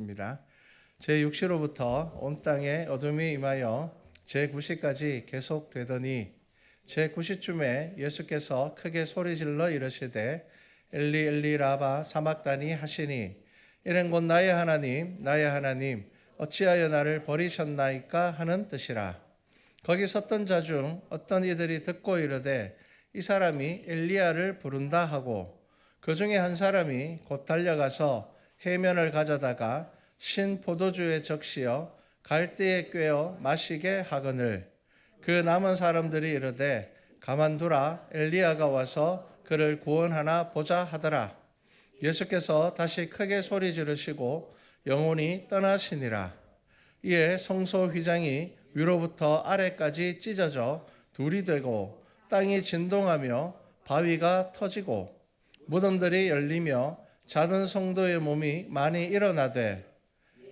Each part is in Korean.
입니다. 제6시로부터 온 땅에 어둠이 임하여 제9시까지 계속되더니 제9시쯤에 예수께서 크게 소리질러 이르시되 엘리 엘리 라바 사막다니 하시니 이는 곧 나의 하나님 어찌하여 나를 버리셨나이까 하는 뜻이라. 거기 섰던 자 중 어떤 이들이 듣고 이르되 이 사람이 엘리야를 부른다 하고 그 중에 한 사람이 곧 달려가서 해면을 가져다가 신 포도주에 적시어 갈대에 꿰어 마시게 하거늘 그 남은 사람들이 이르되 가만두라 엘리야가 와서 그를 구원하나 보자 하더라. 예수께서 다시 크게 소리 지르시고 영혼이 떠나시니라. 이에 성소 휘장이 위로부터 아래까지 찢어져 둘이 되고 땅이 진동하며 바위가 터지고 무덤들이 열리며 자던 성도의 몸이 많이 일어나되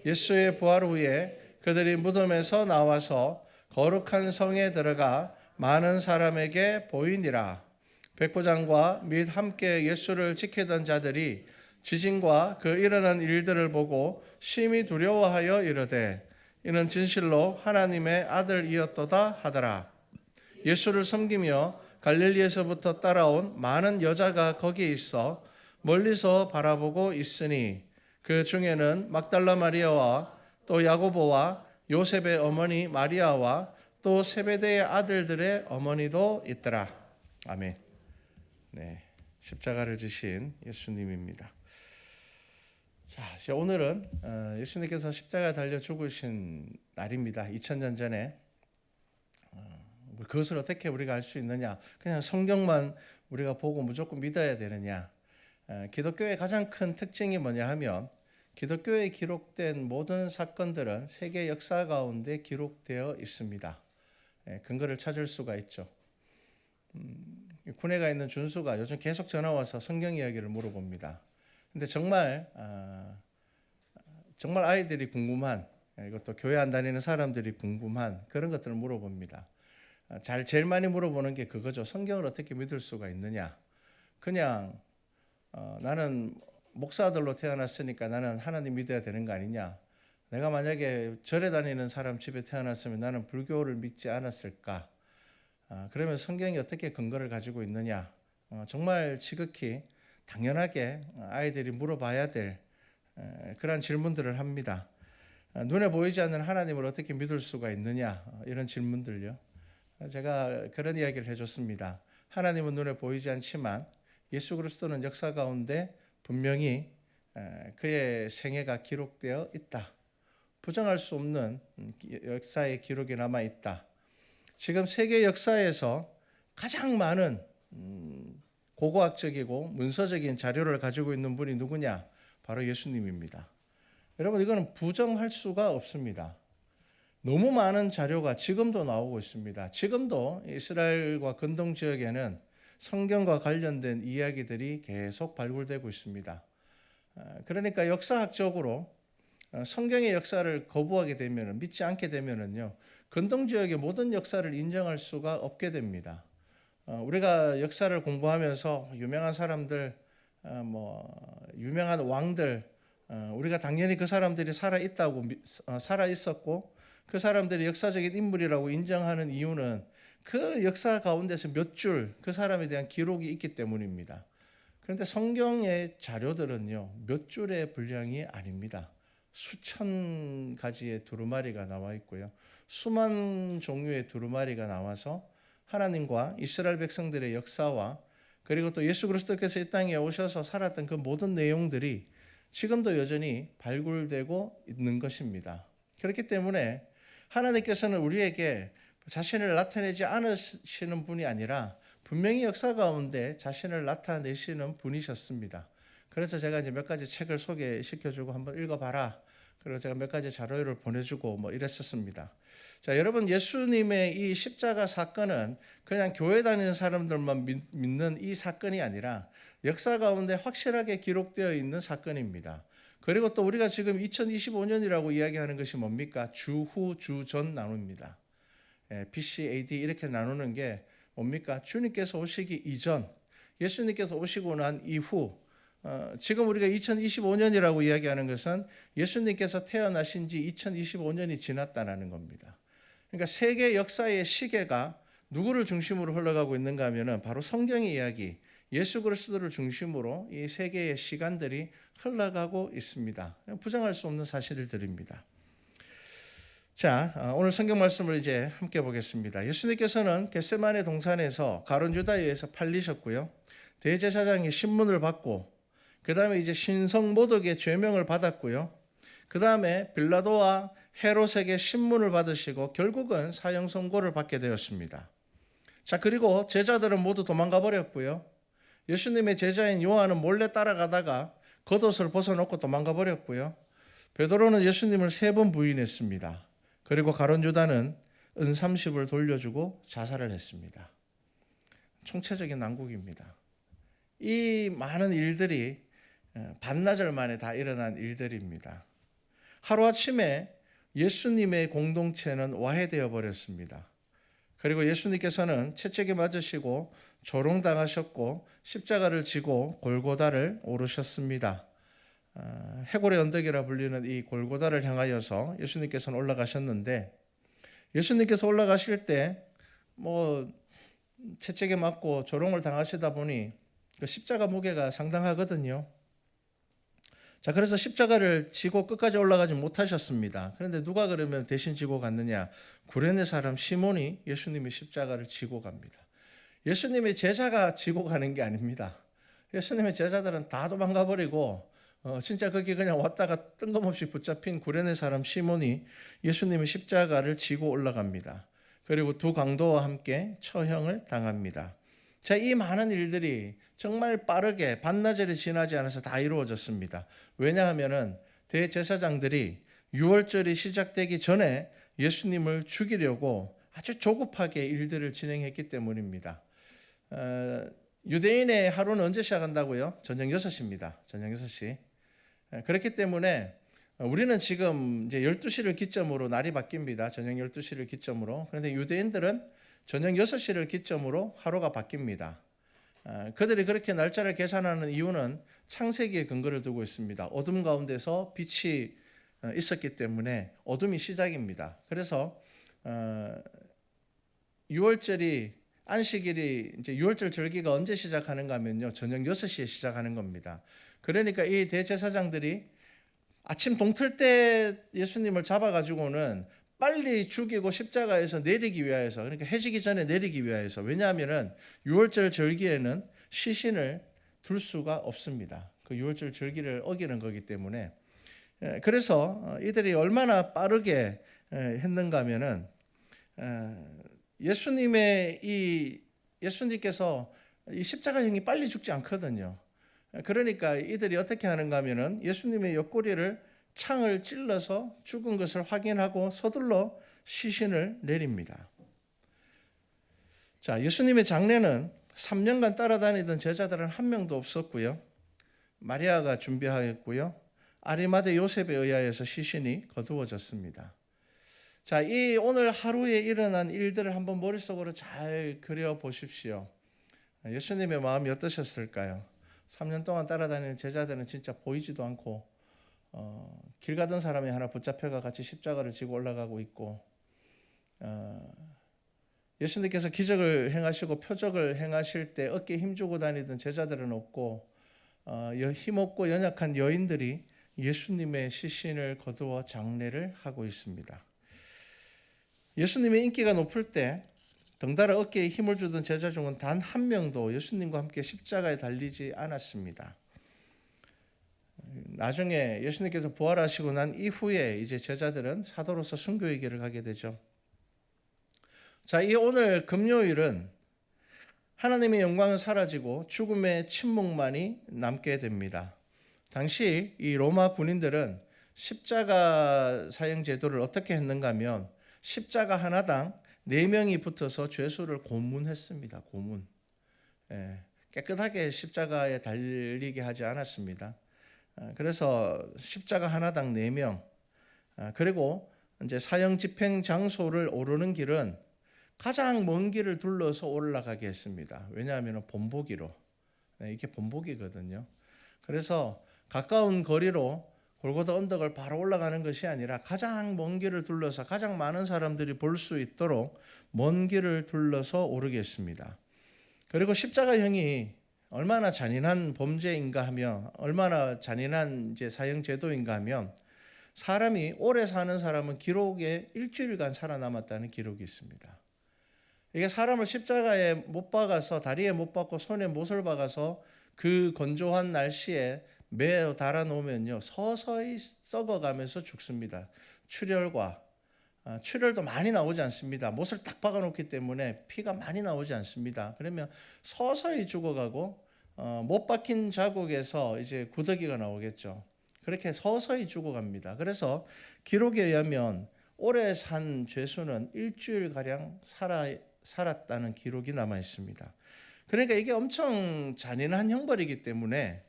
예수의 부활 후에 그들이 무덤에서 나와서 거룩한 성에 들어가 많은 사람에게 보이니라. 백부장과 및 함께 예수를 지키던 자들이 지진과 그 일어난 일들을 보고 심히 두려워하여 이르되 이는 진실로 하나님의 아들이었도다 하더라. 예수를 섬기며 갈릴리에서부터 따라온 많은 여자가 거기에 있어 멀리서 바라보고 있으니 그 중에는 막달라 마리아와 또 야고보와 요셉의 어머니 마리아와 또 세베대의 아들들의 어머니도 있더라. 아멘. 네, 십자가를 지신 예수님입니다. 자, 오늘은 예수님께서 십자가에 달려 죽으신 날입니다. 2000년 전에. 그것을 어떻게 우리가 알 수 있느냐? 그냥 성경만 우리가 보고 무조건 믿어야 되느냐? 기독교의 가장 큰 특징이 뭐냐 하면 기독교에 기록된 모든 사건들은 세계 역사 가운데 기록되어 있습니다. 근거를 찾을 수가 있죠. 군에 가 있는 준수가 요즘 계속 전화 와서 성경 이야기를 물어봅니다. 근데 정말 아이들이 궁금한, 이것도 교회 안 다니는 사람들이 궁금한 그런 것들을 물어봅니다. 제일 많이 물어보는 게 그거죠. 성경을 어떻게 믿을 수가 있느냐? 그냥 나는 목사들로 태어났으니까 나는 하나님 믿어야 되는 거 아니냐? 내가 만약에 절에 다니는 사람 집에 태어났으면 나는 불교를 믿지 않았을까? 그러면 성경이 어떻게 근거를 가지고 있느냐? 정말 지극히 당연하게 아이들이 물어봐야 될 그런 질문들을 합니다. 눈에 보이지 않는 하나님을 어떻게 믿을 수가 있느냐? 이런 질문들요. 제가 그런 이야기를 해줬습니다. 하나님은 눈에 보이지 않지만 예수 그리스도는 역사 가운데 분명히 그의 생애가 기록되어 있다. 부정할 수 없는 역사의 기록이 남아 있다. 지금 세계 역사에서 가장 많은 고고학적이고 문서적인 자료를 가지고 있는 분이 누구냐? 바로 예수님입니다. 여러분, 이거는 부정할 수가 없습니다. 너무 많은 자료가 지금도 나오고 있습니다. 지금도 이스라엘과 근동 지역에는 성경과 관련된 이야기들이 계속 발굴되고 있습니다. 그러니까 역사학적으로 성경의 역사를 거부하게 되면, 믿지 않게 되면요, 근동 지역의 모든 역사를 인정할 수가 없게 됩니다. 우리가 역사를 공부하면서 유명한 사람들, 유명한 왕들, 우리가 당연히 그 사람들이 살아 있었고 그 사람들이 역사적인 인물이라고 인정하는 이유는 그 역사 가운데서 몇 줄 그 사람에 대한 기록이 있기 때문입니다. 그런데 성경의 자료들은요, 몇 줄의 분량이 아닙니다. 수천 가지의 두루마리가 나와 있고요. 수만 종류의 두루마리가 나와서 하나님과 이스라엘 백성들의 역사와 그리고 또 예수 그리스도께서 이 땅에 오셔서 살았던 그 모든 내용들이 지금도 여전히 발굴되고 있는 것입니다. 그렇기 때문에 하나님께서는 우리에게 자신을 나타내지 않으시는 분이 아니라 분명히 역사 가운데 자신을 나타내시는 분이셨습니다. 그래서 제가 이제 몇 가지 책을 소개시켜주고 한번 읽어봐라. 그리고 제가 몇 가지 자료를 보내주고 이랬었습니다. 자, 여러분, 예수님의 이 십자가 사건은 그냥 교회 다니는 사람들만 믿는 이 사건이 아니라 역사 가운데 확실하게 기록되어 있는 사건입니다. 그리고 또 우리가 지금 2025년이라고 이야기하는 것이 뭡니까? 주후, 주전 나눕니다. BC, AD 이렇게 나누는 게 뭡니까? 주님께서 오시기 이전, 예수님께서 오시고 난 이후 지금 우리가 2025년이라고 이야기하는 것은 예수님께서 태어나신 지 2025년이 지났다는 겁니다. 그러니까 세계 역사의 시계가 누구를 중심으로 흘러가고 있는가 하면은 바로 성경의 이야기, 예수 그리스도를 중심으로 이 세계의 시간들이 흘러가고 있습니다. 부정할 수 없는 사실들입니다. 자, 오늘 성경 말씀을 이제 함께 보겠습니다. 예수님께서는 겟세마네 동산에서 가룟 유다에 의해서 팔리셨고요. 대제사장이 신문을 받고 그 다음에 이제 신성 모독의 죄명을 받았고요. 그 다음에 빌라도와 헤롯에게 신문을 받으시고 결국은 사형 선고를 받게 되었습니다. 자, 그리고 제자들은 모두 도망가 버렸고요. 예수님의 제자인 요한은 몰래 따라가다가 겉옷을 벗어놓고 도망가 버렸고요. 베드로는 예수님을 3번 부인했습니다. 그리고 가룟 유다는 은 30을 돌려주고 자살을 했습니다. 총체적인 난국입니다. 이 많은 일들이 반나절 만에 다 일어난 일들입니다. 하루아침에 예수님의 공동체는 와해되어 버렸습니다. 그리고 예수님께서는 채찍에 맞으시고 조롱당하셨고 십자가를 지고 골고다를 오르셨습니다. 해골의 언덕이라 불리는 이 골고다를 향하여서 예수님께서는 올라가셨는데, 예수님께서 올라가실 때 채찍에 맞고 조롱을 당하시다 보니 그 십자가 무게가 상당하거든요. 자, 그래서 십자가를 지고 끝까지 올라가지 못하셨습니다. 그런데 누가 그러면 대신 지고 갔느냐? 구레네 사람 시몬이 예수님의 십자가를 지고 갑니다. 예수님의 제자가 지고 가는 게 아닙니다. 예수님의 제자들은 다 도망가 버리고 진짜 거기 그냥 왔다가 뜬금없이 붙잡힌 구레네 사람 시몬이 예수님의 십자가를 지고 올라갑니다. 그리고 두 강도와 함께 처형을 당합니다. 자, 이 많은 일들이 정말 빠르게 반나절이 지나지 않아서 다 이루어졌습니다. 왜냐하면은 대제사장들이 유월절이 시작되기 전에 예수님을 죽이려고 아주 조급하게 일들을 진행했기 때문입니다. 유대인의 하루는 언제 시작한다고요? 저녁 6시입니다. 저녁 6시. 그렇기 때문에 우리는 지금 이제 12시를 기점으로 날이 바뀝니다. 저녁 12시를 기점으로. 그런데 유대인들은 저녁 6시를 기점으로 하루가 바뀝니다. 그들이 그렇게 날짜를 계산하는 이유는 창세기에 근거를 두고 있습니다. 어둠 가운데서 빛이 있었기 때문에 어둠이 시작입니다. 그래서 6월절이 안식일이 이제 6월절 절기가 언제 시작하는가 하면요, 저녁 6시에 시작하는 겁니다. 그러니까 이 대제사장들이 아침 동틀 때 예수님을 잡아가지고는 빨리 죽이고 십자가에서 내리기 위하여서, 그러니까 해지기 전에 내리기 위하여서, 왜냐하면은 6월절 절기에는 시신을 둘 수가 없습니다. 그 6월절 절기를 어기는 거기 때문에. 그래서 이들이 얼마나 빠르게 했는가 하면은 예수님께서 이 십자가형이 빨리 죽지 않거든요. 그러니까 이들이 어떻게 하는가 하면은 예수님의 옆구리를 창을 찔러서 죽은 것을 확인하고 서둘러 시신을 내립니다. 자, 예수님의 장례는 3년간 따라다니던 제자들은 한 명도 없었고요. 마리아가 준비하였고요. 아리마대 요셉에 의하여서 시신이 거두어졌습니다. 자, 이 오늘 하루에 일어난 일들을 한번 머릿속으로 잘 그려 보십시오. 예수님의 마음이 어떠셨을까요? 3년 동안 따라다니는 제자들은 진짜 보이지도 않고 길 가던 사람이 하나 붙잡혀가 같이 십자가를 지고 올라가고 있고, 예수님께서 기적을 행하시고 표적을 행하실 때 어깨에 힘주고 다니던 제자들은 없고, 힘없고 연약한 여인들이 예수님의 시신을 거두어 장례를 하고 있습니다. 예수님의 인기가 높을 때 덩달아 어깨에 힘을 주던 제자 중은 단 한 명도 예수님과 함께 십자가에 달리지 않았습니다. 나중에 예수님께서 부활하시고 난 이후에 이제 제자들은 사도로서 순교의 길을 가게 되죠. 자, 이 오늘 금요일은 하나님의 영광은 사라지고 죽음의 침묵만이 남게 됩니다. 당시 이 로마 군인들은 십자가 사형 제도를 어떻게 했는가 하면 십자가 하나당 4명이 붙어서 죄수를 고문했습니다. 고문. 깨끗하게 십자가에 달리게 하지 않았습니다. 그래서 십자가 하나당 4명. 그리고 이제 사형 집행 장소를 오르는 길은 가장 먼 길을 둘러서 올라가게 했습니다. 왜냐하면 본보기로. 이게 본보기거든요. 그래서 가까운 거리로 골고다 언덕을 바로 올라가는 것이 아니라 가장 먼 길을 둘러서 가장 많은 사람들이 볼 수 있도록 먼 길을 둘러서 오르게 했습니다. 그리고 십자가형이 얼마나 잔인한 범죄인가 하며 얼마나 잔인한 이제 사형 제도인가 하면 사람이 오래 사는 사람은 기록에 일주일간 살아남았다는 기록이 있습니다. 이게 사람을 십자가에 못 박아서 다리에 못 박고 손에 못을 박아서 그 건조한 날씨에 매어 달아놓으면요 서서히 썩어가면서 죽습니다. 출혈도 많이 나오지 않습니다. 못을 딱 박아놓기 때문에 피가 많이 나오지 않습니다. 그러면 서서히 죽어가고 못 박힌 자국에서 이제 구더기가 나오겠죠. 그렇게 서서히 죽어갑니다. 그래서 기록에 의하면 오래 산 죄수는 일주일가량 살았다는 기록이 남아 있습니다. 그러니까 이게 엄청 잔인한 형벌이기 때문에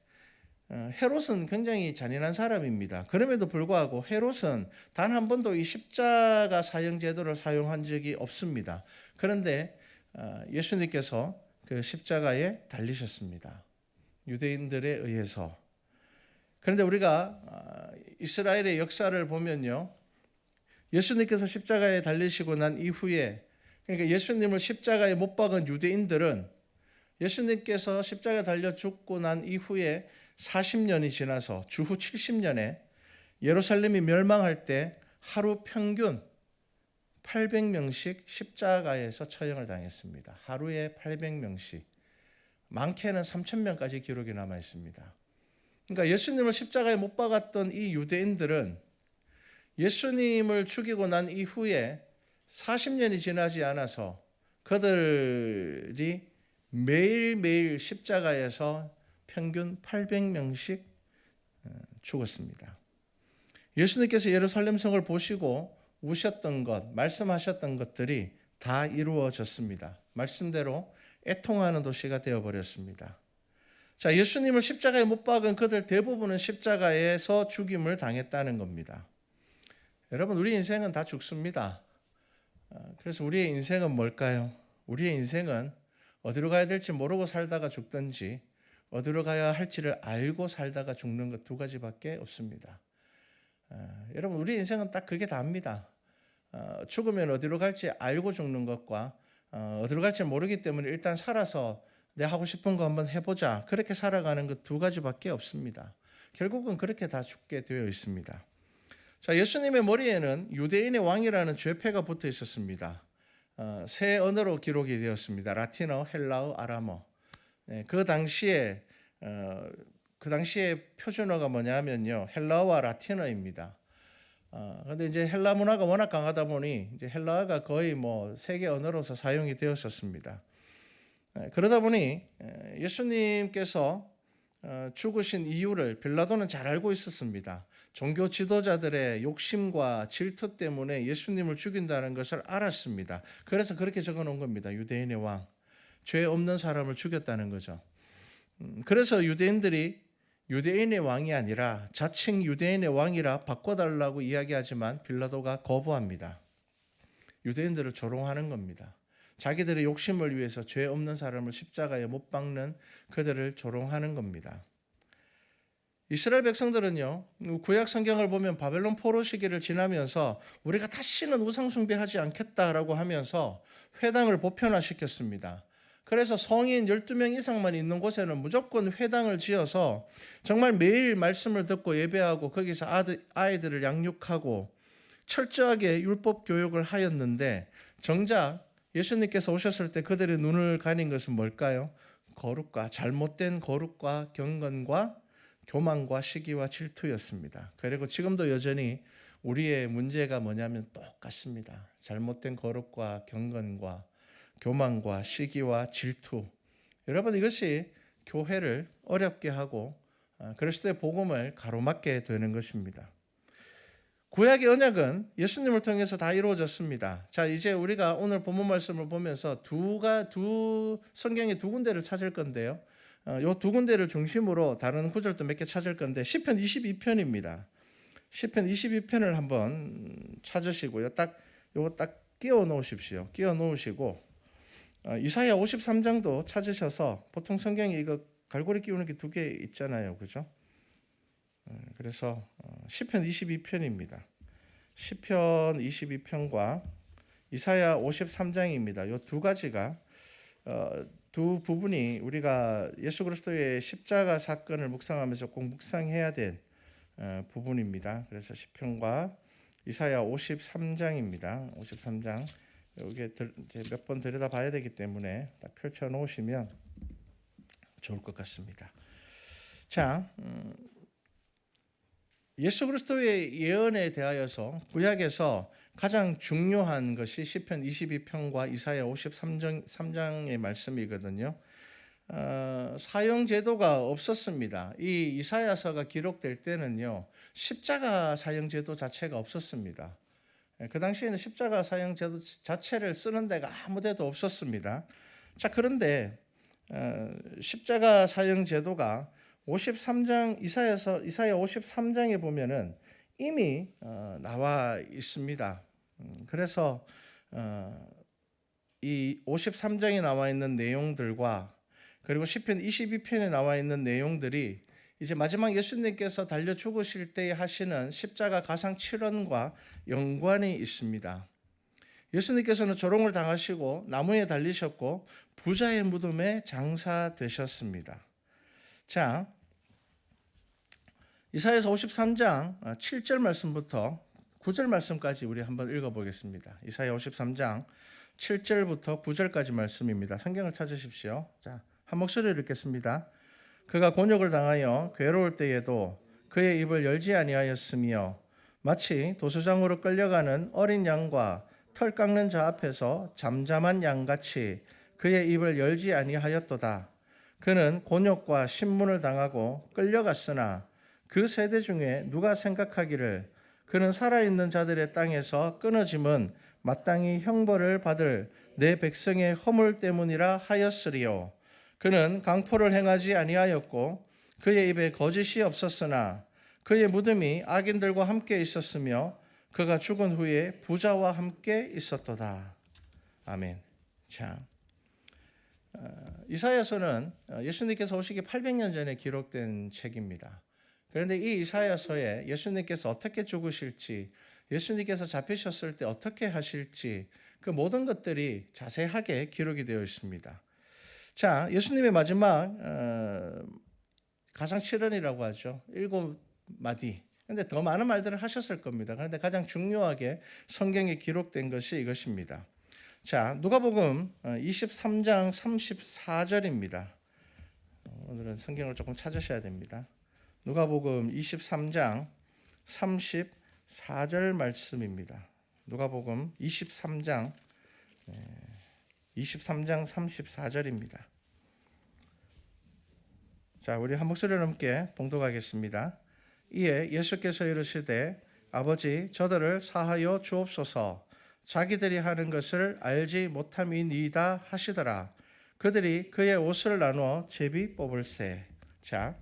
헤롯은 굉장히 잔인한 사람입니다. 그럼에도 불구하고 헤롯은 단 한 번도 이 십자가 사형 제도를 사용한 적이 없습니다. 그런데 예수님께서 그 십자가에 달리셨습니다. 유대인들에 의해서. 그런데 우리가 이스라엘의 역사를 보면요, 예수님께서 십자가에 달리시고 난 이후에, 그러니까 예수님을 십자가에 못 박은 유대인들은 예수님께서 십자가에 달려 죽고 난 이후에 40년이 지나서 주후 70년에 예루살렘이 멸망할 때 하루 평균 800명씩 십자가에서 처형을 당했습니다. 하루에 800명씩. 많게는 3,000명까지 기록이 남아 있습니다. 그러니까 예수님을 십자가에 못 박았던 이 유대인들은 예수님을 죽이고 난 이후에 40년이 지나지 않아서 그들이 매일매일 십자가에서 평균 800명씩 죽었습니다. 예수님께서 예루살렘 성을 보시고 우셨던 것, 말씀하셨던 것들이 다 이루어졌습니다. 말씀대로 애통하는 도시가 되어버렸습니다. 자, 예수님을 십자가에 못 박은 그들 대부분은 십자가에서 죽임을 당했다는 겁니다. 여러분, 우리 인생은 다 죽습니다. 그래서 우리의 인생은 뭘까요? 우리의 인생은 어디로 가야 될지 모르고 살다가 죽든지 어디로 가야 할지를 알고 살다가 죽는 것 두 가지밖에 없습니다. 여러분, 우리 인생은 딱 그게 다입니다. 죽으면 어디로 갈지 알고 죽는 것과 어디로 갈지 모르기 때문에 일단 살아서 내 하고 싶은 거 한번 해보자, 그렇게 살아가는 것 두 가지밖에 없습니다. 결국은 그렇게 다 죽게 되어 있습니다. 자, 예수님의 머리에는 유대인의 왕이라는 죄패가 붙어 있었습니다. 세 언어로 기록이 되었습니다. 라틴어, 헬라어, 아람어. 그 당시에 표준어가 뭐냐면요, 헬라어와 라틴어입니다. 그런데 이제 헬라 문화가 워낙 강하다 보니 이제 헬라어가 거의 뭐 세계 언어로서 사용이 되었었습니다. 그러다 보니 예수님께서 죽으신 이유를 빌라도는 잘 알고 있었습니다. 종교 지도자들의 욕심과 질투 때문에 예수님을 죽인다는 것을 알았습니다. 그래서 그렇게 적어놓은 겁니다. 유대인의 왕, 죄 없는 사람을 죽였다는 거죠. 그래서 유대인들이 유대인의 왕이 아니라 자칭 유대인의 왕이라 바꿔달라고 이야기하지만 빌라도가 거부합니다. 유대인들을 조롱하는 겁니다. 자기들의 욕심을 위해서 죄 없는 사람을 십자가에 못 박는 그들을 조롱하는 겁니다. 이스라엘 백성들은요, 구약 성경을 보면 바벨론 포로 시기를 지나면서 우리가 다시는 우상 숭배하지 않겠다라고 하면서 회당을 보편화시켰습니다. 그래서 성인 12명 이상만 있는 곳에는 무조건 회당을 지어서 정말 매일 말씀을 듣고 예배하고 거기서 아이들을 양육하고 철저하게 율법 교육을 하였는데, 정작 예수님께서 오셨을 때 그들의 눈을 가린 것은 뭘까요? 잘못된 거룩과 경건과 교만과 시기와 질투였습니다. 그리고 지금도 여전히 우리의 문제가 뭐냐면 똑같습니다. 잘못된 거룩과 경건과 교만과 시기와 질투. 여러분, 이것이 교회를 어렵게 하고 그리스도의 복음을 가로막게 되는 것입니다. 구약의 언약은 예수님을 통해서 다 이루어졌습니다. 자, 이제 우리가 오늘 본문 말씀을 보면서 성경의 두 군데를 찾을 건데요. 이 두 군데를 중심으로 다른 구절도 몇 개 찾을 건데, 시편 22편입니다. 시편 22편을 한번 찾으시고요. 요거 딱 끼워 놓으십시오. 끼워 놓으시고 이사야 53장도 찾으셔서, 보통 성경이 이거 갈고리 끼우는 게 두 개 있잖아요, 그죠? 그래서 시편 22편입니다. 시편 22편과 이사야 53장입니다. 이 두 가지가 두 부분이 우리가 예수 그리스도의 십자가 사건을 묵상하면서 꼭 묵상해야 될 부분입니다. 그래서 시편과 이사야 53장입니다. 53장 여기 몇 번 들여다봐야 되기 때문에 딱 펼쳐 놓으시면 좋을 것 같습니다. 자, 예수 그리스도의 예언에 대하여서 구약에서 가장 중요한 것이 시편 22편과 이사야 53장의 말씀이거든요. 사형 제도가 없었습니다. 이 이사야서가 기록될 때는요, 십자가 사형 제도 자체가 없었습니다. 그 당시에는 십자가 사형 제도 자체를 쓰는 데가 아무 데도 없었습니다. 자, 그런데 십자가 사형 제도가 53장 이사야 53장에 보면은 이미 나와 있습니다. 그래서 이 53장에 나와 있는 내용들과 그리고 시편 22편에 나와 있는 내용들이 이제 마지막 예수님께서 달려 죽으실 때 하시는 십자가 가상 7원과 연관이 있습니다. 예수님께서는 조롱을 당하시고 나무에 달리셨고 부자의 무덤에 장사되셨습니다. 자, 이사야서 53장 7절 말씀부터 9절 말씀까지 우리 한번 읽어보겠습니다. 이사야 53장 7절부터 9절까지 말씀입니다. 성경을 찾으십시오. 자, 한 목소리로 읽겠습니다. 그가 곤욕을 당하여 괴로울 때에도 그의 입을 열지 아니하였으며 마치 도수장으로 끌려가는 어린 양과 털 깎는 자 앞에서 잠잠한 양같이 그의 입을 열지 아니하였도다. 그는 곤욕과 신문을 당하고 끌려갔으나 그 세대 중에 누가 생각하기를 그는 살아있는 자들의 땅에서 끊어짐은 마땅히 형벌을 받을 내 백성의 허물 때문이라 하였으리요. 그는 강포를 행하지 아니하였고 그의 입에 거짓이 없었으나 그의 무덤이 악인들과 함께 있었으며 그가 죽은 후에 부자와 함께 있었도다. 아멘. 자, 이사야서는 예수님께서 오시기 800년 전에 기록된 책입니다. 그런데 이 이사야서에 예수님께서 어떻게 죽으실지, 예수님께서 잡히셨을 때 어떻게 하실지 그 모든 것들이 자세하게 기록이 되어 있습니다. 자, 예수님의 마지막 가상 7언이라고 하죠. 7마디. 그런데 더 많은 말들을 하셨을 겁니다. 그런데 가장 중요하게 성경에 기록된 것이 이것입니다. 자, 누가복음 23장 34절입니다. 오늘은 성경을 조금 찾으셔야 됩니다. 누가복음 23장 34절 말씀입니다. 누가복음 23장 34절입니다. 자, 우리 한 목소리로 함께 봉독하겠습니다. 이에 예수께서 이르시되 아버지 저들을 사하여 주옵소서. 자기들이 하는 것을 알지 못함이니이다 하시더라. 그들이 그의 옷을 나누어 제비 뽑을세. 자,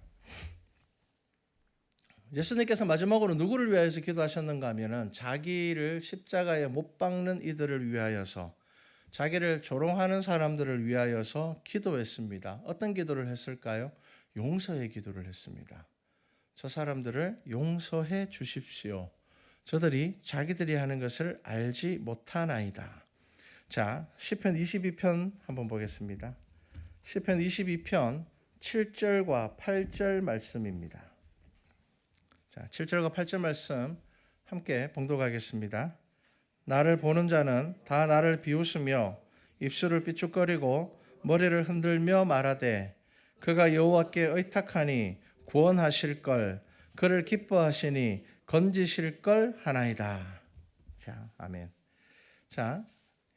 예수님께서 마지막으로 누구를 위하여서 기도하셨는가 하면은 자기를 십자가에 못 박는 이들을 위하여서, 자기를 조롱하는 사람들을 위하여서 기도했습니다. 어떤 기도를 했을까요? 용서의 기도를 했습니다. 저 사람들을 용서해 주십시오. 저들이 자기들이 하는 것을 알지 못하나이다. 자, 시편 22편 한번 보겠습니다. 시편 22편 7절과 8절 말씀입니다. 자, 7절과 8절 말씀 함께 봉독하겠습니다. 나를 보는 자는 다 나를 비웃으며 입술을 삐죽거리고 머리를 흔들며 말하되 그가 여호와께 의탁하니 구원하실 걸, 그를 기뻐하시니 건지실 걸 하나이다. 자, 아멘. 자,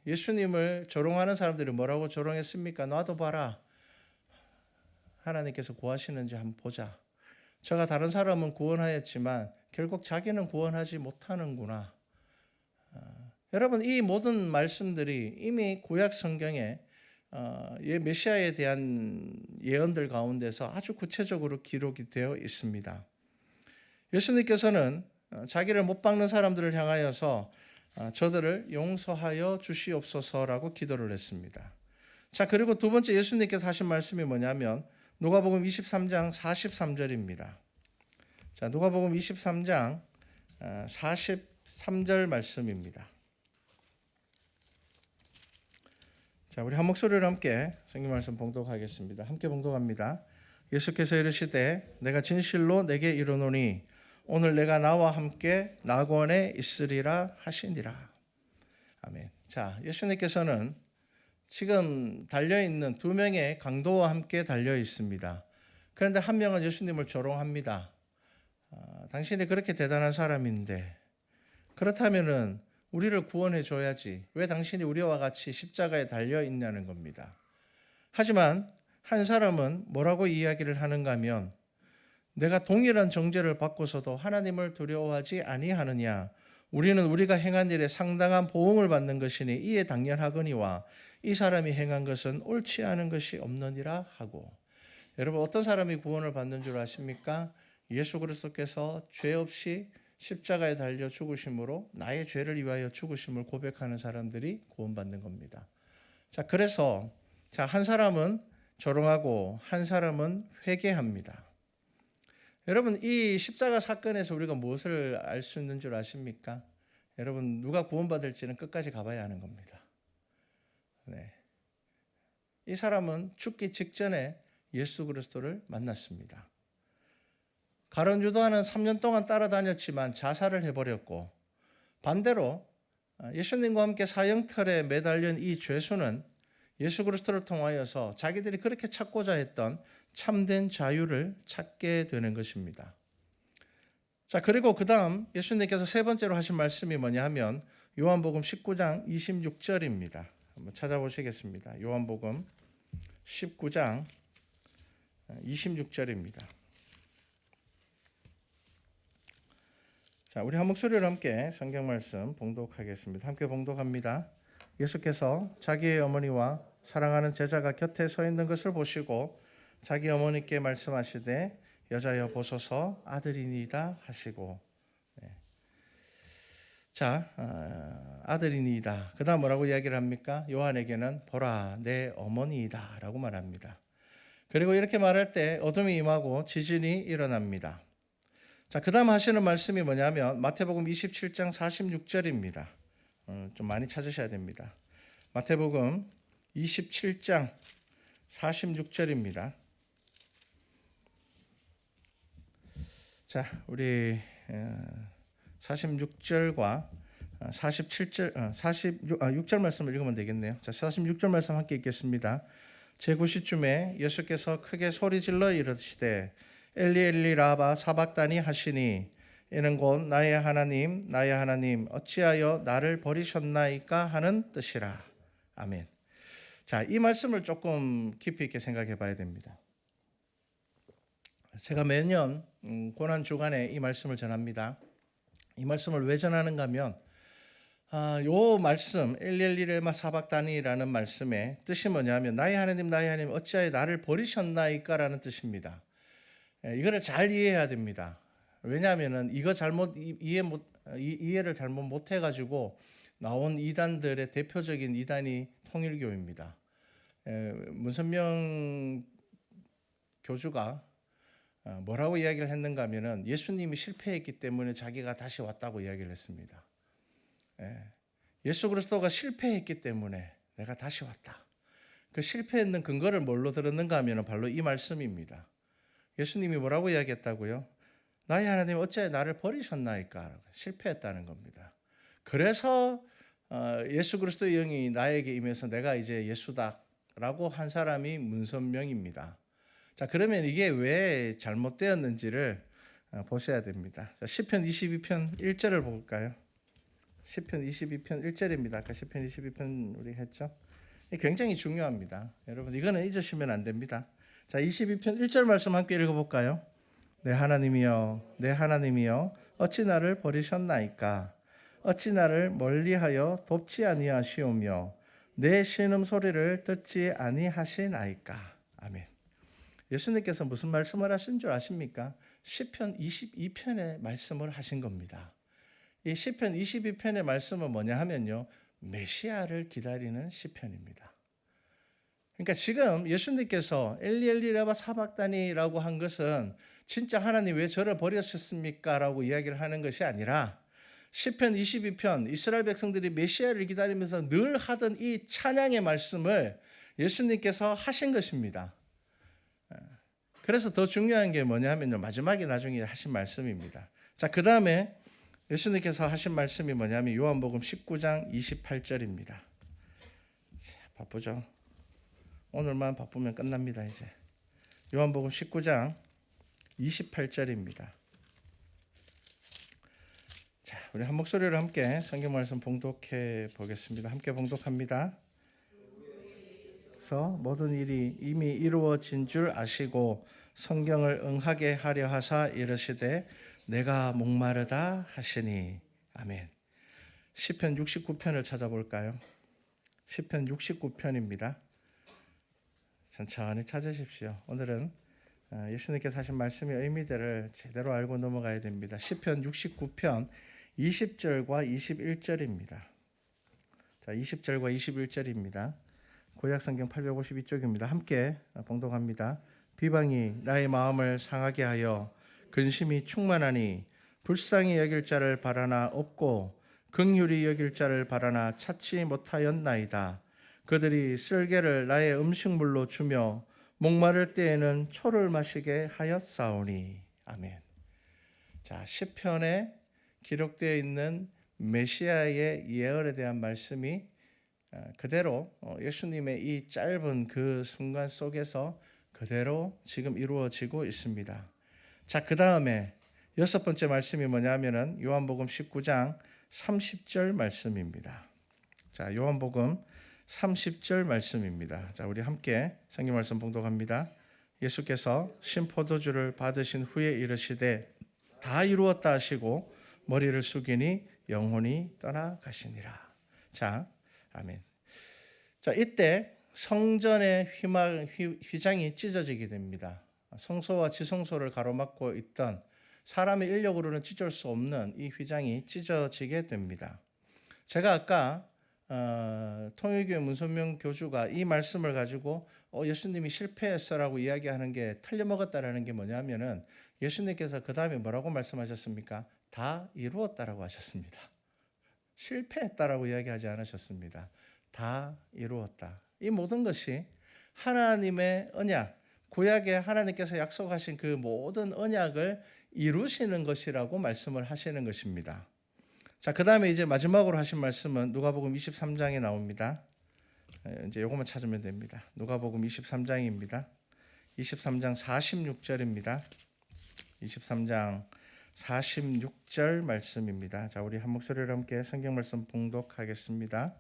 예수님을 조롱하는 사람들이 뭐라고 조롱했습니까? 놔도 봐라. 하나님께서 구하시는지 한번 보자. 저가 다른 사람은 구원하였지만 결국 자기는 구원하지 못하는구나. 여러분, 이 모든 말씀들이 이미 구약 성경에 메시아에 대한 예언들 가운데서 아주 구체적으로 기록이 되어 있습니다. 예수님께서는 자기를 못 박는 사람들을 향하여서 저들을 용서하여 주시옵소서라고 기도를 했습니다. 자, 그리고 두 번째 예수님께서 하신 말씀이 뭐냐면 누가복음 23장 43절입니다. 자, 누가복음 23장 43절 말씀입니다. 자, 우리 한 목소리로 함께 성경 말씀 봉독하겠습니다. 함께 봉독합니다. 예수께서 이르시되 내가 진실로 내게 이르노니 오늘 내가 나와 함께 낙원에 있으리라 하시니라. 아멘. 자, 예수님께서는 지금 달려있는 두 명의 강도와 함께 달려 있습니다. 그런데 한 명은 예수님을 조롱합니다. 당신이 그렇게 대단한 사람인데 그렇다면은 우리를 구원해 줘야지. 왜 당신이 우리와 같이 십자가에 달려 있냐는 겁니다. 하지만 한 사람은 뭐라고 이야기를 하는가 하면 내가 동일한 정죄를 받고서도 하나님을 두려워하지 아니하느냐. 우리는 우리가 행한 일에 상당한 보응을 받는 것이니 이에 당연하거니와 이 사람이 행한 것은 옳지 않은 것이 없느니라 하고. 여러분, 어떤 사람이 구원을 받는 줄 아십니까? 예수 그리스도께서 죄 없이 십자가에 달려 죽으심으로 나의 죄를 위하여 죽으심을 고백하는 사람들이 구원받는 겁니다. 자, 그래서 한 사람은 조롱하고 한 사람은 회개합니다. 여러분, 이 십자가 사건에서 우리가 무엇을 알 수 있는 줄 아십니까? 여러분, 누가 구원받을지는 끝까지 가봐야 하는 겁니다. 네. 이 사람은 죽기 직전에 예수 그리스도를 만났습니다. 가룟 유다는 3년 동안 따라다녔지만 자살을 해버렸고, 반대로 예수님과 함께 사형틀에 매달린 이 죄수는 예수 그리스도를 통하여서 자기들이 그렇게 찾고자 했던 참된 자유를 찾게 되는 것입니다. 자, 그리고 그 다음 예수님께서 세 번째로 하신 말씀이 뭐냐 하면 요한복음 19장 26절입니다. 한번 찾아보시겠습니다. 요한복음 19장 26절입니다. 자, 우리 한 목소리로 함께 성경 말씀 봉독하겠습니다. 함께 봉독합니다. 예수께서 자기의 어머니와 사랑하는 제자가 곁에 서 있는 것을 보시고 자기 어머니께 말씀하시되 여자여 보소서 아들이니이다 하시고. 네. 자, 아들이니이다. 그 다음 뭐라고 이야기를 합니까? 요한에게는 보라 내 어머니이다 라고 말합니다. 그리고 이렇게 말할 때 어둠이 임하고 지진이 일어납니다. 자, 그 다음 하시는 말씀이 뭐냐면 마태복음 27장 46절입니다. 좀 많이 찾으셔야 됩니다. 마태복음 27장 46절입니다. 자, 우리 46절과 47절, 6절 말씀을 읽으면 되겠네요. 자, 46절 말씀 함께 읽겠습니다. 제9시쯤에 예수께서 크게 소리질러 이르시되 엘리 엘리 라바 사박다니 하시니 이는 곧 나의 하나님 나의 하나님 어찌하여 나를 버리셨나이까 하는 뜻이라. 아멘. 자, 이 말씀을 조금 깊이 있게 생각해 봐야 됩니다. 제가 매년 고난 주간에 이 말씀을 전합니다. 이 말씀을 왜 전하는가 하면 요 말씀 엘리엘리레마 사박다니라는 말씀의 뜻이 뭐냐면 나의 하나님 어찌하여 나를 버리셨나이까라는 뜻입니다. 이거를 잘 이해해야 됩니다. 왜냐하면은 이거 잘못 이해를 잘못 못 해가지고 나온 이단들의 대표적인 이단이 통일교입니다. 문선명 교주가 뭐라고 이야기를 했는가 하면은 예수님이 실패했기 때문에 자기가 다시 왔다고 이야기를 했습니다. 예수 그리스도가 실패했기 때문에 내가 다시 왔다. 그 실패했는 근거를 뭘로 들었는가 하면은 바로 이 말씀입니다. 예수님이 뭐라고 이야기했다고요? 나의 하나님 어찌하여 나를 버리셨나이까? 실패했다는 겁니다. 그래서 예수 그리스도의 영이 나에게 임해서 내가 이제 예수다라고 한 사람이 문선명입니다. 자, 그러면 이게 왜 잘못되었는지를 보셔야 됩니다. 자, 시편 22편 1절을 볼까요? 시편 22편 1절입니다. 아까 시편 22편 우리 했죠? 굉장히 중요합니다. 여러분, 이거는 잊으시면 안 됩니다. 자, 22편 1절 말씀 함께 읽어볼까요? 내 하나님이여 내 하나님이여 어찌 나를 버리셨나이까? 어찌 나를 멀리하여 돕지 아니하시오며 내 신음소리를 듣지 아니하시나이까? 아멘. 예수님께서 무슨 말씀을 하신 줄 아십니까? 시편 22편의 말씀을 하신 겁니다. 이 시편 22편의 말씀은 뭐냐 하면요, 메시아를 기다리는 시편입니다. 그러니까 지금 예수님께서 엘리 엘리 라마 사박다니라고 한 것은 진짜 하나님 왜 저를 버리셨습니까? 라고 이야기를 하는 것이 아니라 시편 22편 이스라엘 백성들이 메시아를 기다리면서 늘 하던 이 찬양의 말씀을 예수님께서 하신 것입니다. 그래서 더 중요한 게 뭐냐면요, 마지막에 나중에 하신 말씀입니다. 자, 그 다음에 예수님께서 하신 말씀이 뭐냐면 요한복음 19장 28절입니다. 바쁘죠? 오늘만 바쁘면 끝납니다. 이제 요한복음 19장 28절입니다. 자, 우리 한 목소리로 함께 성경 말씀 봉독해 보겠습니다. 함께 봉독합니다. 그래서 모든 일이 이미 이루어진 줄 아시고 성경을 응하게 하려 하사 이르시되 내가 목마르다 하시니. 아멘. 시편 69편을 찾아볼까요? 시편 69편입니다. 천천히 찾으십시오. 오늘은 예수님께서 하신 말씀의 의미들을 제대로 알고 넘어가야 됩니다. 시편 69편 20절과 21절입니다. 자, 20절과 21절입니다. 구약성경 852쪽입니다. 함께 봉독합니다. 비방이 나의 마음을 상하게 하여 근심이 충만하니 불쌍히 여길 자를 바라나 없고 긍휼히 여길 자를 바라나 찾지 못하였나이다. 그들이 쓸개를 나의 음식물로 주며 목마를 때에는 초를 마시게 하였사오니. 아멘. 자, 시편에 기록되어 있는 메시아의 예언에 대한 말씀이 그대로 예수님의 이 짧은 그 순간 속에서 그대로 지금 이루어지고 있습니다. 자, 그 다음에 여섯 번째 말씀이 뭐냐면은 요한복음 19장 30절 말씀입니다. 자, 요한복음 30절 말씀입니다. 자, 우리 함께 성경 말씀 봉독합니다. 예수께서 신포도주를 받으신 후에 이르시되 다 이루었다 하시고 머리를 숙이니 영혼이 떠나가시니라. 자, 아멘. 자, 이때 성전의 휘장이 찢어지게 됩니다. 성소와 지성소를 가로막고 있던 사람의 인력으로는 찢을 수 없는 이 휘장이 찢어지게 됩니다. 제가 아까 통일교회 문선명 교주가 이 말씀을 가지고 예수님이 실패했어라고 이야기하는 게 틀려먹었다라는 게 뭐냐면은 예수님께서 그 다음에 뭐라고 말씀하셨습니까? 다 이루었다라고 하셨습니다. 실패했다라고 이야기하지 않으셨습니다. 다 이루었다. 이 모든 것이 하나님의 언약, 구약에 하나님께서 약속하신 그 모든 언약을 이루시는 것이라고 말씀을 하시는 것입니다. 자, 그 다음에 이제 마지막으로 하신 말씀은 누가복음 23장에 나옵니다. 이제 요것만 찾으면 됩니다. 누가복음 23장입니다. 23장 46절입니다. 23장 46절 말씀입니다. 자, 우리 한 목소리로 함께 성경 말씀 봉독하겠습니다.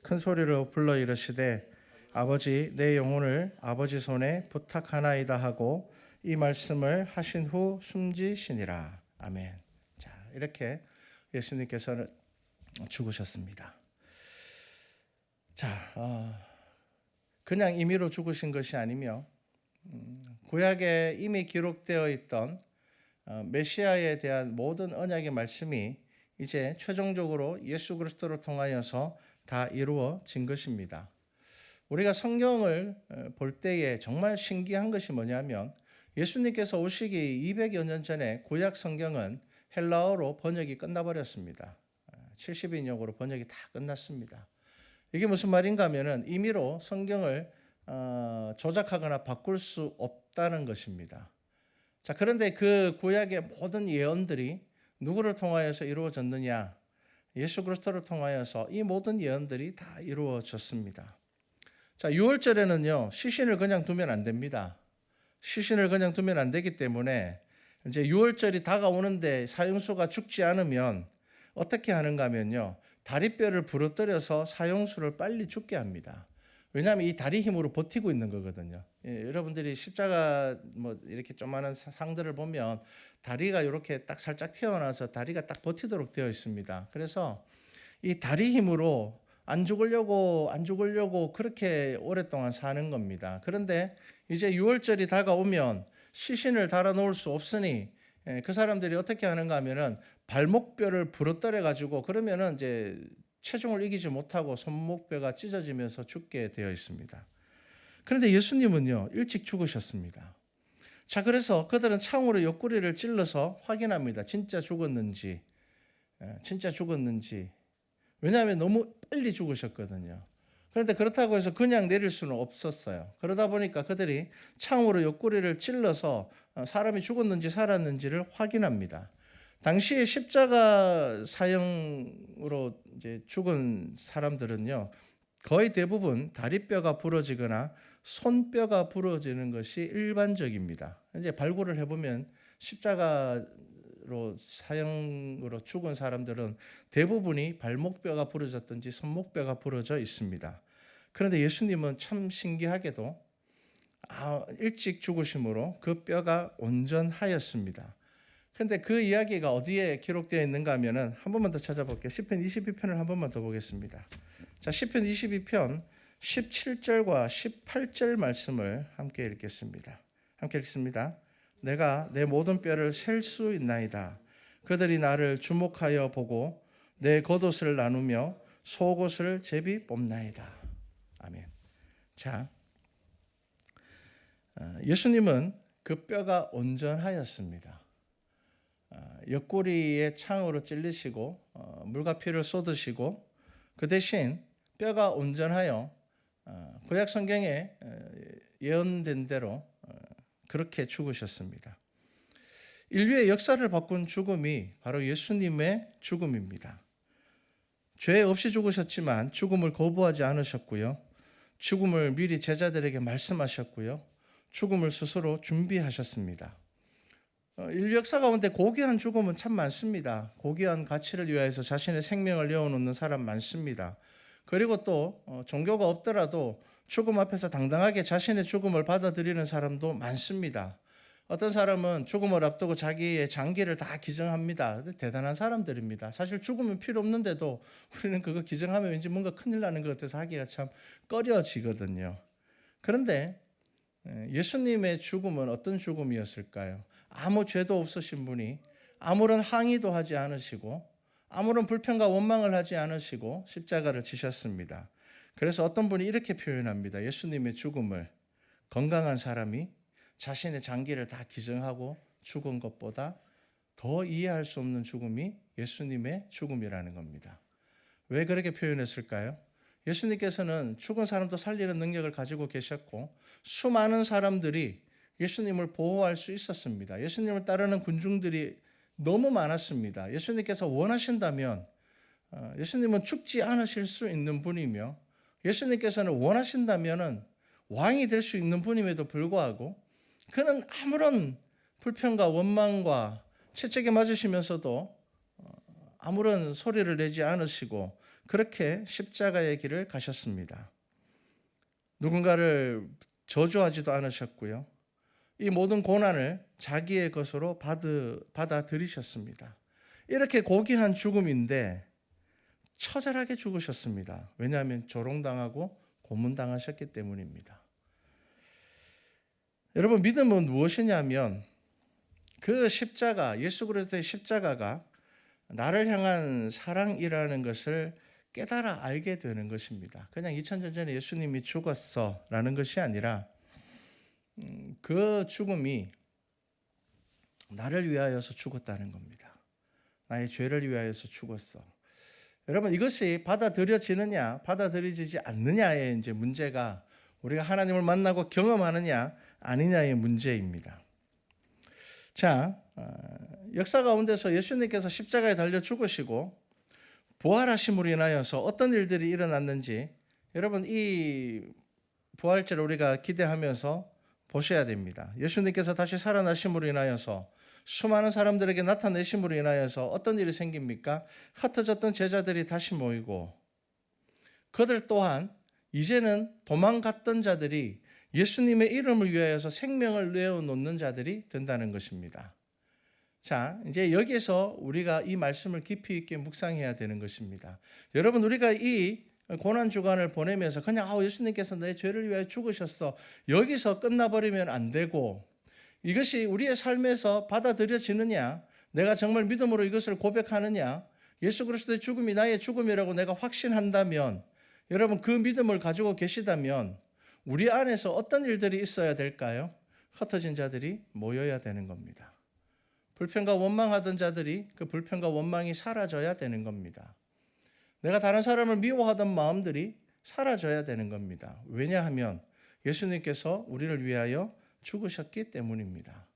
큰 소리로 불러 이르시되 아버지 내 영혼을 아버지 손에 부탁하나이다 하고 이 말씀을 하신 후 숨지시니라. 아멘. 자, 이렇게 예수님께서는 죽으셨습니다. 자, 그냥 임의로 죽으신 것이 아니며 구약에 이미 기록되어 있던 메시아에 대한 모든 언약의 말씀이 이제 최종적으로 예수 그리스도를 통하여서 다 이루어진 것입니다. 우리가 성경을 볼 때에 정말 신기한 것이 뭐냐면 예수님께서 오시기 200여 년 전에 구약 성경은 헬라어로 번역이 끝나버렸습니다. 70인역으로 번역이 다 끝났습니다. 이게 무슨 말인가 하면은 임의로 성경을 조작하거나 바꿀 수 없다는 것입니다. 자, 그런데 그 구약의 모든 예언들이 누구를 통하여서 이루어졌느냐? 예수 그리스도를 통하여서 이 모든 예언들이 다 이루어졌습니다. 자, 6월절에는요, 시신을 그냥 두면 안 됩니다. 시신을 그냥 두면 안 되기 때문에 이제 6월절이 다가오는데 사형수가 죽지 않으면 어떻게 하는가 하면요, 다리뼈를 부러뜨려서 사형수를 빨리 죽게 합니다. 왜냐하면 이 다리 힘으로 버티고 있는 거거든요. 여러분들이 십자가 뭐 이렇게 조그마한 상들을 보면 다리가 이렇게 딱 살짝 튀어나와서 다리가 딱 버티도록 되어 있습니다. 그래서 이 다리 힘으로 안 죽으려고 그렇게 오랫동안 사는 겁니다. 그런데 이제 6월절이 다가오면 시신을 달아 놓을 수 없으니 그 사람들이 어떻게 하는가 하면은 발목뼈를 부러뜨려 가지고 그러면은 이제 체중을 이기지 못하고 손목뼈가 찢어지면서 죽게 되어 있습니다. 그런데 예수님은요, 일찍 죽으셨습니다. 자, 그래서 그들은 창으로 옆구리를 찔러서 확인합니다. 진짜 죽었는지. 왜냐하면 너무 빨리 죽으셨거든요. 그런데 그렇다고 해서 그냥 내릴 수는 없었어요. 그러다 보니까 그들이 창으로 옆구리를 찔러서 사람이 죽었는지 살았는지를 확인합니다. 당시에 십자가 사형으로 이제 죽은 사람들은요, 거의 대부분 다리뼈가 부러지거나 손뼈가 부러지는 것이 일반적입니다. 이제 발굴을 해보면 십자가로 사형으로 죽은 사람들은 대부분이 발목뼈가 부러졌든지 손목뼈가 부러져 있습니다. 그런데 예수님은 참 신기하게도 일찍 죽으심으로 그 뼈가 온전하였습니다. 그런데 그 이야기가 어디에 기록되어 있는가 하면은 한 번만 더 찾아볼게요. 시편 22편을 한 번만 더 보겠습니다. 자, 시편 22편 17절과 18절 말씀을 함께 읽겠습니다. 함께 읽습니다. 내가 내 모든 뼈를 셀 수 있나이다. 그들이 나를 주목하여 보고 내 겉옷을 나누며 속옷을 제비 뽑나이다. 아멘. 자, 예수님은 그 뼈가 온전하였습니다. 옆구리에 창으로 찔리시고 물과 피를 쏟으시고 그 대신 뼈가 온전하여 구약 성경에 예언된 대로 그렇게 죽으셨습니다. 인류의 역사를 바꾼 죽음이 바로 예수님의 죽음입니다. 죄 없이 죽으셨지만 죽음을 거부하지 않으셨고요. 죽음을 미리 제자들에게 말씀하셨고요. 죽음을 스스로 준비하셨습니다. 인류 역사 가운데 고귀한 죽음은 참 많습니다. 고귀한 가치를 위하여서 자신의 생명을 내어놓는 사람 많습니다. 그리고 또 종교가 없더라도 죽음 앞에서 당당하게 자신의 죽음을 받아들이는 사람도 많습니다. 어떤 사람은 죽음을 앞두고 자기의 장기를 다 기증합니다. 대단한 사람들입니다. 사실 죽으면 필요 없는데도 우리는 그거 기증하면 왠지 뭔가 큰일 나는 것 같아서 하기가 참 꺼려지거든요. 그런데 예수님의 죽음은 어떤 죽음이었을까요? 아무 죄도 없으신 분이 아무런 항의도 하지 않으시고 아무런 불평과 원망을 하지 않으시고 십자가를 지셨습니다. 그래서 어떤 분이 이렇게 표현합니다. 예수님의 죽음을 건강한 사람이 자신의 장기를 다 기증하고 죽은 것보다 더 이해할 수 없는 죽음이 예수님의 죽음이라는 겁니다. 왜 그렇게 표현했을까요? 예수님께서는 죽은 사람도 살리는 능력을 가지고 계셨고 수많은 사람들이 예수님을 보호할 수 있었습니다. 예수님을 따르는 군중들이 너무 많았습니다. 예수님께서 원하신다면 예수님은 죽지 않으실 수 있는 분이며 예수님께서는 원하신다면 왕이 될 수 있는 분임에도 불구하고 그는 아무런 불평과 원망과 채찍에 맞으시면서도 아무런 소리를 내지 않으시고 그렇게 십자가의 길을 가셨습니다. 누군가를 저주하지도 않으셨고요. 이 모든 고난을 자기의 것으로 받아들이셨습니다. 이렇게 고귀한 죽음인데 처절하게 죽으셨습니다. 왜냐하면 조롱당하고 고문당하셨기 때문입니다. 여러분, 믿음은 무엇이냐면 그 십자가, 예수 그리스도의 십자가가 나를 향한 사랑이라는 것을 깨달아 알게 되는 것입니다. 그냥 2000년 전에 예수님이 죽었어 라는 것이 아니라 그 죽음이 나를 위하여서 죽었다는 겁니다. 나의 죄를 위하여서 죽었어. 여러분, 이것이 받아들여지느냐 받아들여지지 않느냐의 이제 문제가 우리가 하나님을 만나고 경험하느냐 아니냐의 문제입니다. 자, 역사 가운데서 예수님께서 십자가에 달려 죽으시고 부활하심으로 인하여서 어떤 일들이 일어났는지 여러분 이 부활절을 우리가 기대하면서 보셔야 됩니다. 예수님께서 다시 살아나심으로 인하여서 수많은 사람들에게 나타내심으로 인하여서 어떤 일이 생깁니까? 흩어졌던 제자들이 다시 모이고 그들 또한 이제는 도망갔던 자들이 예수님의 이름을 위하여서 생명을 내어놓는 자들이 된다는 것입니다. 자, 이제 여기서 우리가 이 말씀을 깊이 있게 묵상해야 되는 것입니다. 여러분, 우리가 이 고난 주간을 보내면서 그냥 예수님께서 내 죄를 위하여 죽으셨어 여기서 끝나버리면 안 되고 이것이 우리의 삶에서 받아들여지느냐, 내가 정말 믿음으로 이것을 고백하느냐, 예수 그리스도의 죽음이 나의 죽음이라고 내가 확신한다면, 여러분 그 믿음을 가지고 계시다면 우리 안에서 어떤 일들이 있어야 될까요? 흩어진 자들이 모여야 되는 겁니다. 불평과 원망하던 자들이 그 불평과 원망이 사라져야 되는 겁니다. 내가 다른 사람을 미워하던 마음들이 사라져야 되는 겁니다. 왜냐하면 예수님께서 우리를 위하여 죽으셨기 때문입니다.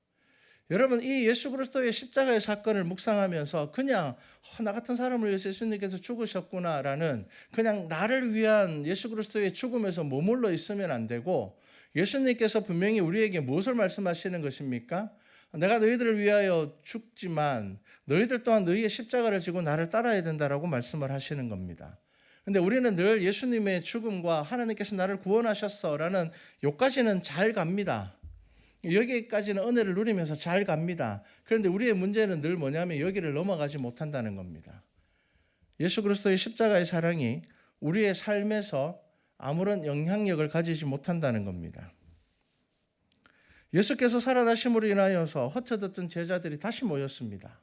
여러분, 이 예수 그리스도의 십자가의 사건을 묵상하면서 그냥 나 같은 사람을 위해서 예수님께서 죽으셨구나라는 그냥 나를 위한 예수 그리스도의 죽음에서 머물러 있으면 안 되고, 예수님께서 분명히 우리에게 무엇을 말씀하시는 것입니까? 내가 너희들을 위하여 죽지만 너희들 또한 너희의 십자가를 지고 나를 따라야 된다라고 말씀을 하시는 겁니다. 근데 우리는 늘 예수님의 죽음과 하나님께서 나를 구원하셨어라는 여기까지는 잘 갑니다. 여기까지는 은혜를 누리면서 잘 갑니다. 그런데 우리의 문제는 늘 뭐냐면 여기를 넘어가지 못한다는 겁니다. 예수 그리스도의 십자가의 사랑이 우리의 삶에서 아무런 영향력을 가지지 못한다는 겁니다. 예수께서 살아나심으로 인하여서 흩어졌던 제자들이 다시 모였습니다.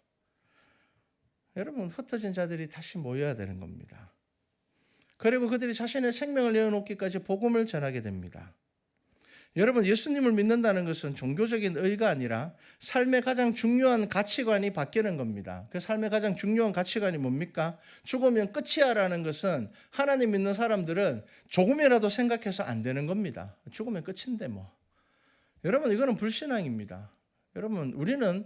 여러분, 흩어진 자들이 다시 모여야 되는 겁니다. 그리고 그들이 자신의 생명을 내어놓기까지 복음을 전하게 됩니다. 여러분, 예수님을 믿는다는 것은 종교적인 의가 아니라 삶의 가장 중요한 가치관이 바뀌는 겁니다. 그 삶의 가장 중요한 가치관이 뭡니까? 죽으면 끝이야라는 것은 하나님 믿는 사람들은 조금이라도 생각해서 안 되는 겁니다. 죽으면 끝인데 뭐. 여러분, 이거는 불신앙입니다. 여러분, 우리는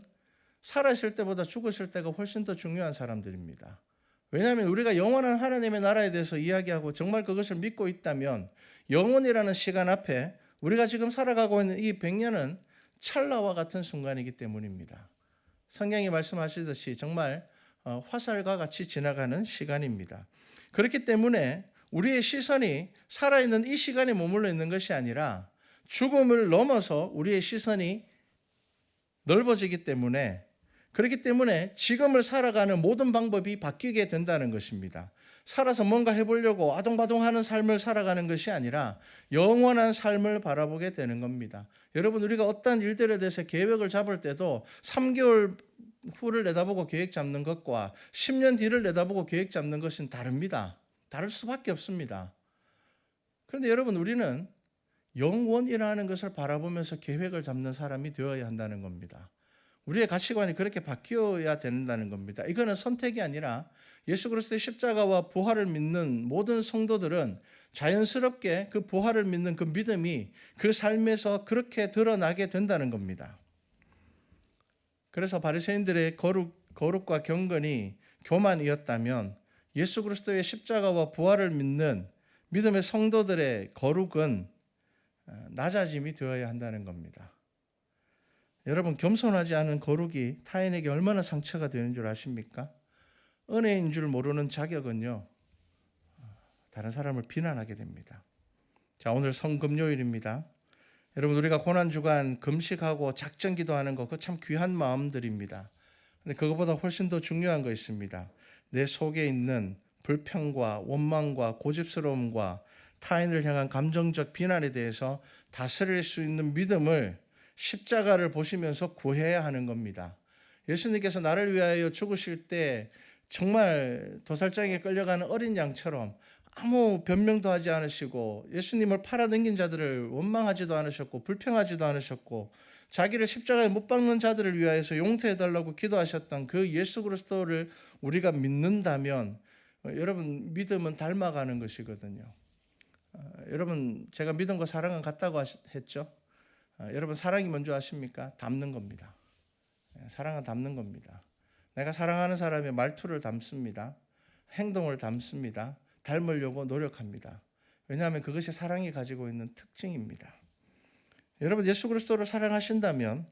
살아있을 때보다 죽었을 때가 훨씬 더 중요한 사람들입니다. 왜냐하면 우리가 영원한 하나님의 나라에 대해서 이야기하고 정말 그것을 믿고 있다면 영원이라는 시간 앞에 우리가 지금 살아가고 있는 이 100년은 찰나와 같은 순간이기 때문입니다. 성경이 말씀하시듯이 정말 화살과 같이 지나가는 시간입니다. 그렇기 때문에 우리의 시선이 살아있는 이 시간에 머물러 있는 것이 아니라 죽음을 넘어서 우리의 시선이 넓어지기 때문에, 그렇기 때문에 지금을 살아가는 모든 방법이 바뀌게 된다는 것입니다. 살아서 뭔가 해보려고 아동바동하는 삶을 살아가는 것이 아니라 영원한 삶을 바라보게 되는 겁니다. 여러분, 우리가 어떤 일들에 대해서 계획을 잡을 때도 3개월 후를 내다보고 계획 잡는 것과 10년 뒤를 내다보고 계획 잡는 것은 다릅니다. 다를 수밖에 없습니다. 그런데 여러분, 우리는 영원이라는 것을 바라보면서 계획을 잡는 사람이 되어야 한다는 겁니다. 우리의 가치관이 그렇게 바뀌어야 된다는 겁니다. 이거는 선택이 아니라 예수 그리스도의 십자가와 부활을 믿는 모든 성도들은 자연스럽게 그 부활을 믿는 그 믿음이 그 삶에서 그렇게 드러나게 된다는 겁니다. 그래서 바리새인들의 거룩과 경건이 교만이었다면 예수 그리스도의 십자가와 부활을 믿는 믿음의 성도들의 거룩은 낮아짐이 되어야 한다는 겁니다. 여러분, 겸손하지 않은 거룩이 타인에게 얼마나 상처가 되는 줄 아십니까? 은혜인 줄 모르는 자격은요, 다른 사람을 비난하게 됩니다. 자, 오늘 성금요일입니다. 여러분, 우리가 고난주간 금식하고 작정기도하는 거, 그거 참 귀한 마음들입니다. 근데 그것보다 훨씬 더 중요한 거 있습니다. 내 속에 있는 불평과 원망과 고집스러움과 타인을 향한 감정적 비난에 대해서 다스릴 수 있는 믿음을 십자가를 보시면서 구해야 하는 겁니다. 예수님께서 나를 위하여 죽으실 때 정말 도살장에 끌려가는 어린 양처럼 아무 변명도 하지 않으시고 예수님을 팔아넘긴 자들을 원망하지도 않으셨고 불평하지도 않으셨고 자기를 십자가에 못 박는 자들을 위하여서 용서해달라고 기도하셨던 그 예수 그리스도를 우리가 믿는다면 여러분, 믿음은 닮아가는 것이거든요. 여러분, 제가 믿음과 사랑은 같다고 했죠. 여러분, 사랑이 뭔지 아십니까? 닮는 겁니다. 사랑은 닮는 겁니다. 내가 사랑하는 사람의 말투를 닮습니다. 행동을 닮습니다. 닮으려고 노력합니다. 왜냐하면 그것이 사랑이 가지고 있는 특징입니다. 여러분, 예수 그리스도를 사랑하신다면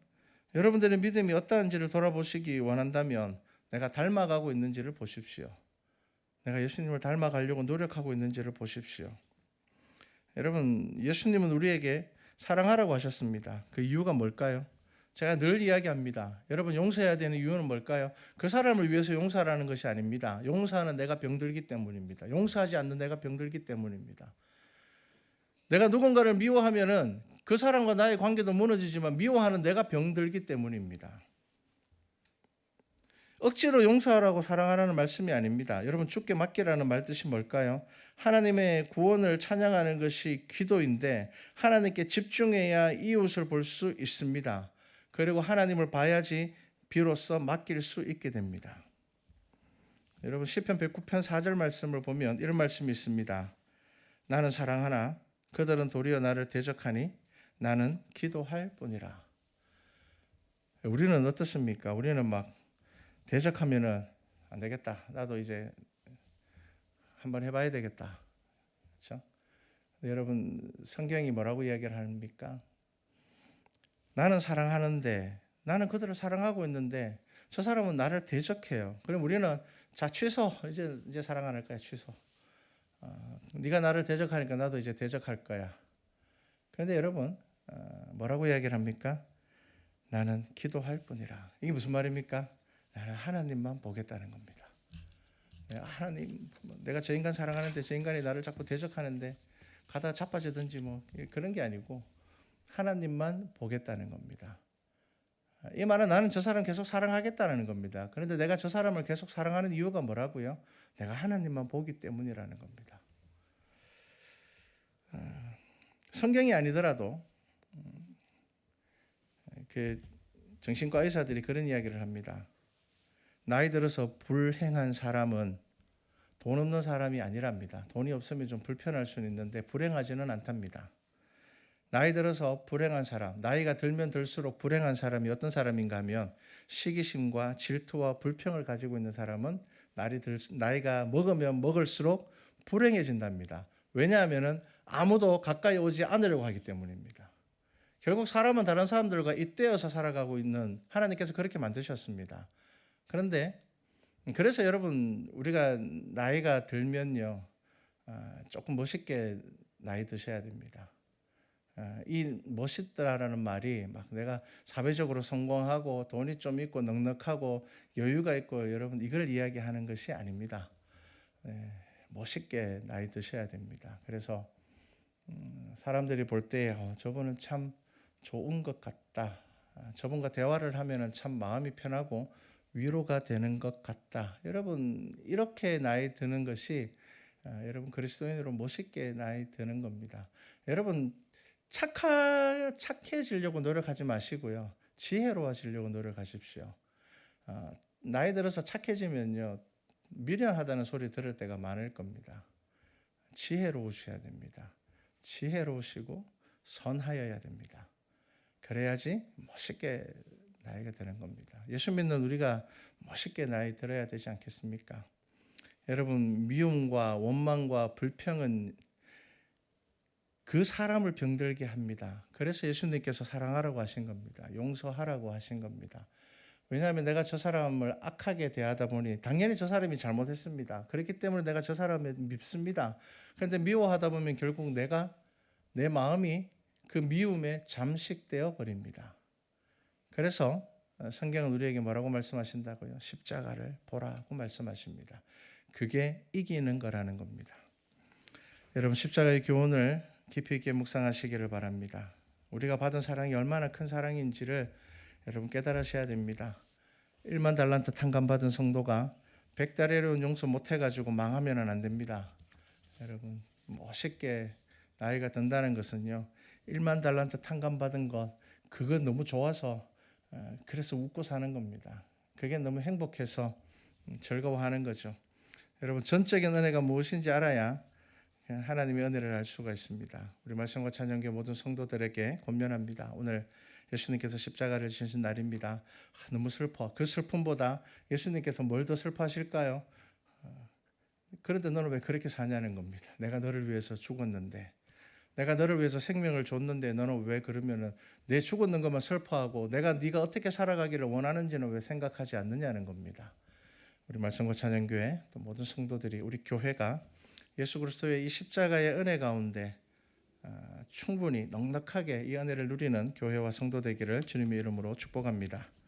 여러분들의 믿음이 어떠한지를 돌아보시기 원한다면 내가 닮아가고 있는지를 보십시오. 내가 예수님을 닮아가려고 노력하고 있는지를 보십시오. 여러분, 예수님은 우리에게 사랑하라고 하셨습니다. 그 이유가 뭘까요? 제가 늘 이야기합니다. 여러분, 용서해야 되는 이유는 뭘까요? 그 사람을 위해서 용서하라는 것이 아닙니다. 용서하는 내가 병들기 때문입니다. 용서하지 않는 내가 병들기 때문입니다. 내가 누군가를 미워하면은 그 사람과 나의 관계도 무너지지만 미워하는 내가 병들기 때문입니다. 억지로 용서하라고 사랑하라는 말씀이 아닙니다. 여러분 주께 맡기라는 말 뜻이 뭘까요? 하나님의 구원을 찬양하는 것이 기도인데 하나님께 집중해야 이웃을 볼 수 있습니다. 그리고 하나님을 봐야지 비로소 맡길 수 있게 됩니다. 여러분 시편 109편 4절 말씀을 보면 이런 말씀이 있습니다. 나는 사랑하나 그들은 도리어 나를 대적하니 나는 기도할 뿐이라. 우리는 어떻습니까? 우리는 막 대적하면은 안 되겠다. 나도 이제 한번 해봐야 되겠다. 그렇죠? 여러분 성경이 뭐라고 이야기를 합니까? 나는 사랑하는데 나는 그들을 사랑하고 있는데 저 사람은 나를 대적해요. 그럼 우리는 자 취소 이제 사랑 안 할 거야 취소. 네가 나를 대적하니까 나도 이제 대적할 거야. 그런데 여러분 뭐라고 이야기를 합니까? 나는 기도할 뿐이라. 이게 무슨 말입니까? 나는 하나님만 보겠다는 겁니다. 하나님, 내가 저 인간 사랑하는데 저 인간이 나를 자꾸 대적하는데 가다 자빠지든지 뭐 그런 게 아니고 하나님만 보겠다는 겁니다. 이 말은 나는 저 사람 계속 사랑하겠다는 겁니다. 그런데 내가 저 사람을 계속 사랑하는 이유가 뭐라고요? 내가 하나님만 보기 때문이라는 겁니다. 성경이 아니더라도 그 정신과 의사들이 그런 이야기를 합니다. 나이 들어서 불행한 사람은 돈 없는 사람이 아니랍니다. 돈이 없으면 좀 불편할 수는 있는데 불행하지는 않답니다. 나이 들어서 불행한 사람, 나이가 들면 들수록 불행한 사람이 어떤 사람인가 하면 시기심과 질투와 불평을 가지고 있는 사람은 나이가 먹으면 먹을수록 불행해진답니다. 왜냐하면 아무도 가까이 오지 않으려고 하기 때문입니다. 결국 사람은 다른 사람들과 잇대어서 살아가고 있는 하나님께서 그렇게 만드셨습니다. 그런데 그래서 여러분 우리가 나이가 들면요 조금 멋있게 나이 드셔야 됩니다. 이 멋있다라는 말이 막 내가 사회적으로 성공하고 돈이 좀 있고 넉넉하고 여유가 있고 여러분 이걸 이야기하는 것이 아닙니다. 멋있게 나이 드셔야 됩니다. 그래서 사람들이 볼 때 저분은 참 좋은 것 같다. 저분과 대화를 하면은 참 마음이 편하고 위로가 되는 것 같다. 여러분 이렇게 나이 드는 것이 여러분 그리스도인으로 멋있게 나이 드는 겁니다. 여러분 착해지려고 노력하지 마시고요. 지혜로워지려고 노력하십시오. 나이 들어서 착해지면요 미련하다는 소리 들을 때가 많을 겁니다. 지혜로우셔야 됩니다. 지혜로우시고 선하여야 됩니다. 그래야지 멋있게 나이가 드는 겁니다. 예수 믿는 우리가 멋있게 나이 들어야 되지 않겠습니까? 여러분 미움과 원망과 불평은 그 사람을 병들게 합니다. 그래서 예수님께서 사랑하라고 하신 겁니다. 용서하라고 하신 겁니다. 왜냐하면 내가 저 사람을 악하게 대하다 보니 당연히 저 사람이 잘못했습니다. 그렇기 때문에 내가 저 사람을 밉습니다. 그런데 미워하다 보면 결국 내 마음이 그 미움에 잠식되어 버립니다. 그래서 성경은 우리에게 뭐라고 말씀하신다고요? 십자가를 보라고 말씀하십니다. 그게 이기는 거라는 겁니다. 여러분 십자가의 교훈을 깊이 있게 묵상하시기를 바랍니다. 우리가 받은 사랑이 얼마나 큰 사랑인지를 여러분 깨달으셔야 됩니다. 1만 달란트 탕감받은 성도가 100달러를 용서 못해가지고 망하면 안 됩니다. 여러분 멋있게 나이가 든다는 것은요 1만 달란트 탕감받은 것 그건 너무 좋아서 그래서 웃고 사는 겁니다. 그게 너무 행복해서 즐거워하는 거죠. 여러분 전적인 은혜가 무엇인지 알아야 하나님의 은혜를 알 수가 있습니다. 우리 말씀과 찬양교 모든 성도들에게 권면합니다. 오늘 예수님께서 십자가를 지신 날입니다. 너무 슬퍼. 그 슬픔보다 예수님께서 뭘 더 슬퍼하실까요? 그런데 너는 왜 그렇게 사냐는 겁니다. 내가 너를 위해서 죽었는데 내가 너를 위해서 생명을 줬는데 너는 왜 그러면은 내 죽었는 것만 슬퍼하고 네가 어떻게 살아가기를 원하는지는 왜 생각하지 않느냐는 겁니다. 우리 말씀과 찬양교회 또 모든 성도들이 우리 교회가 예수 그리스도의 이 십자가의 은혜 가운데 충분히 넉넉하게 이 은혜를 누리는 교회와 성도 되기를 주님의 이름으로 축복합니다.